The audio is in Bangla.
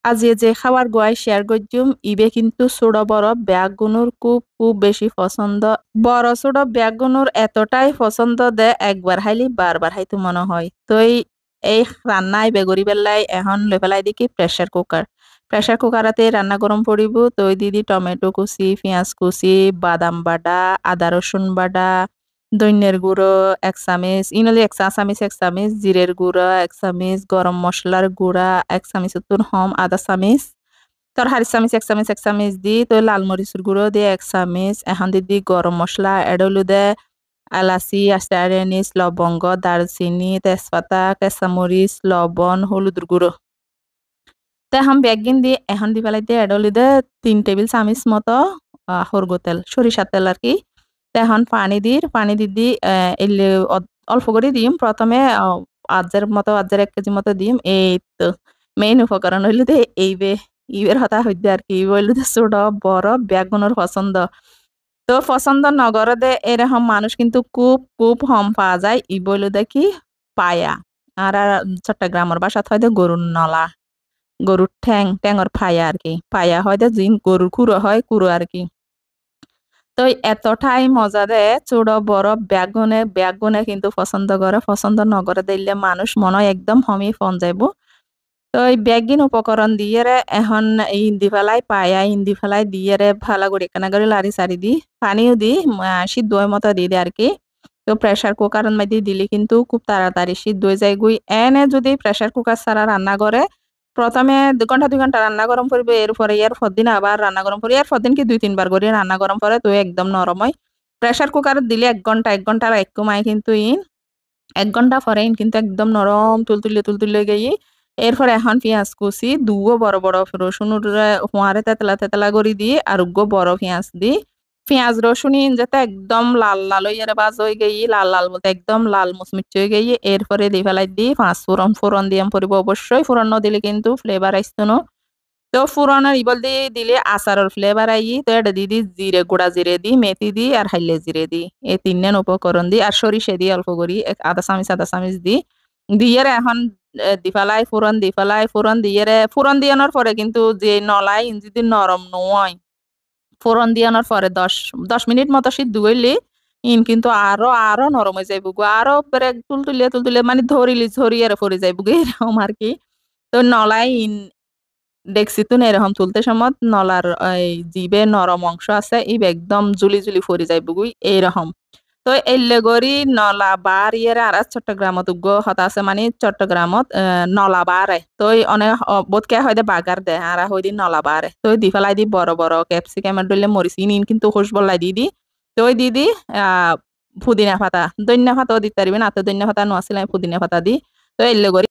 আজি যে খাবার গোয়াই শেয়ার করছুম ইবে কিন্তু ছোট বড় ব্যাগগুলোর খুব খুব বেশি পছন্দ। বড় ছোট ব্যাগগুলোর এতটাই পছন্দ দে একবার হাইলি বারবার হাইতে মনে হয়। তো এই রান্না ইবে করি পেলাই এখন লৈ পেলাই দেখি প্রেসার কুকার। প্রেসার কুকারতে রান্না গরম পড়িব তো দিদি টমেটো কুচি পেঁয়াজ কুচি বাদাম বাটা আদা রসুন বাটা ধনিয়ার গুঁড়ো ১ চামচ ইনলি ১ চা চামচ ১ চামচ জিরের গুঁড়া ১ চামচ গরম মশলার গুঁড়া ১ চামচ উত্তর হম আধা চামচ তরহারি চামচ ১ চামচ ১ চামচ দি তো লাল মরিচের গুঁড়ো দিয়ে ১ চামচ এখন দিদি গরম মশলা এড হলু দে এলাচি স্টার এনিস লবঙ্গ দারচিনি তেজপাতা কেঁচামরিচ লবণ হলুদের গুঁড়ো তো এখন বেগিন দি এখন দি পেলাই দিয়ে এড হলু দে ৩ টেবিল চামচ মতো সরগো তেল সরিষার তেল আর কি এখন পানি দিদি এলে অল্প করে দিম প্রথমে আজের মতো আজের ১ কেজি মতো দিম এই তো মেইন উপকরণ হইলো দে ইবের হতা হইতে আর কি বললো যে ছোট বড় ব্যাগুনের পছন্দ তো পছন্দ নগর দে এরকম মানুষ কিন্তু খুব খুব কম পাওয়া যায় ই বললো দে কি পায়া আর চট্টগ্রামের বাসাত হয় দে গরুর নলা গরুর ঠ্যাঙর ফায়া আর কি ফায়া হয় দে জিন গরুর কুড়ো হয় কুড়ো আর কি তো এতটাই মজা দেয় ছোট বড় ব্যাগুনে কিন্তু পছন্দ করে পছন্দ নকরে দিলে মানুষ মনে হয় একদম হমি ফোন যাইব তো এই ব্যাগিন উপকরণ দিয়ে রে এখন ইন্দি ফেলাই পায়া ইন্দি ফেলাই দিয়ে রে ভালো করে কেনা করে লারি সারি দি পানিও দি সিদ্ধ হয় মতো দিয়ে দেয় আর কি তো প্রেসার কুকার মধ্যে দিলে কিন্তু খুব তাড়াতাড়ি সিদ্ধ হয়ে যায় গুই এনে যদি প্রেসার কুকার ছাড়া রান্না করে প্রথমে ২ ঘন্টা ২ ঘন্টা রান্না গরম করবে এরপরে এর পরদিন আবার রান্না গরম করে এর পরদিন কি ২-৩ বার করে রান্না গরম করে তো একদম নরম হয় প্রেসার কুকার দিলে ১ ঘন্টা এক কমায় কিন্তু ১ ঘন্টা পরে কিন্তু একদম নরম তুলতুলে গিয়ে এরপর এখন পেঁয়াজ কুচি দুগো বড় বড় রসুন হোঁয়ারে তেতলা তেতলা করে দিয়ে আর উগ্গো বড় পেঁয়াজ দি পেঁয়াজ রসুন যাতে একদম লাল লাল হয়ে বাজ হয়ে গিয়ে লাল লাল বলতে একদম লাল মুচমুচ হয়ে গিয়ে এরপরে দিয়ে ফেলাই দি পাঁচ ফোড়ন দিয়ে পরিব অবশ্যই ফোড়ন ন দিলে কিন্তু ফ্লেভার আসতো না তো ফোড়নের ইবল দিয়ে দিলে আচারের ফ্লেভার আই তো এটা দি জিরে গুঁড়া জিরে দি মেথি দি আর হাইলে জিরে দি এই ৩ উপকরণ দি আর সরিষে দি অল্প করি আধা চামচ দি দিয়ে এখন ফোড়ন দিয়ে ফোড়ন দিয়ানোর পরে কিন্তু যে নলাই যদি নরম নয় ফোড়ন দিয়ানোর পরে ১০ মিনিট মতো সিদ্ধ হইলে কিন্তু আরো আরো নরম হয়ে যাইব গো আরো তুলতুলে মানে ঝরিয়ে পড়ে যাইব গো এরকম আর কি তো নলাই দেখছি তো না এরকম তুলতে সময় নলার এই জিবে নরম অংশ আছে একদম জুলি ফরি যায় বুগুই এইরকম তো এল্লে গরি নলা বার ইয়ের আর চট্টগ্রামত উগ্র হতা আছে মানে চট্টগ্রামত নলা বারে তো অনেক বোধকে হয়তো বাগার দেয় আর হইদি নলা বারে তো দি ফেলাই দি বড় বড় ক্যাপসিকামের ডলে মরিচ ইন কিন্তু খুশ বললাই দিদি তো দিদি পুদিনা পাতা দৈন্য পাতাও দিতে পারবেন আত দৈন্য পাতা নোয়াছিলাম পুদিনা পাতা দি তো এল্লে গরি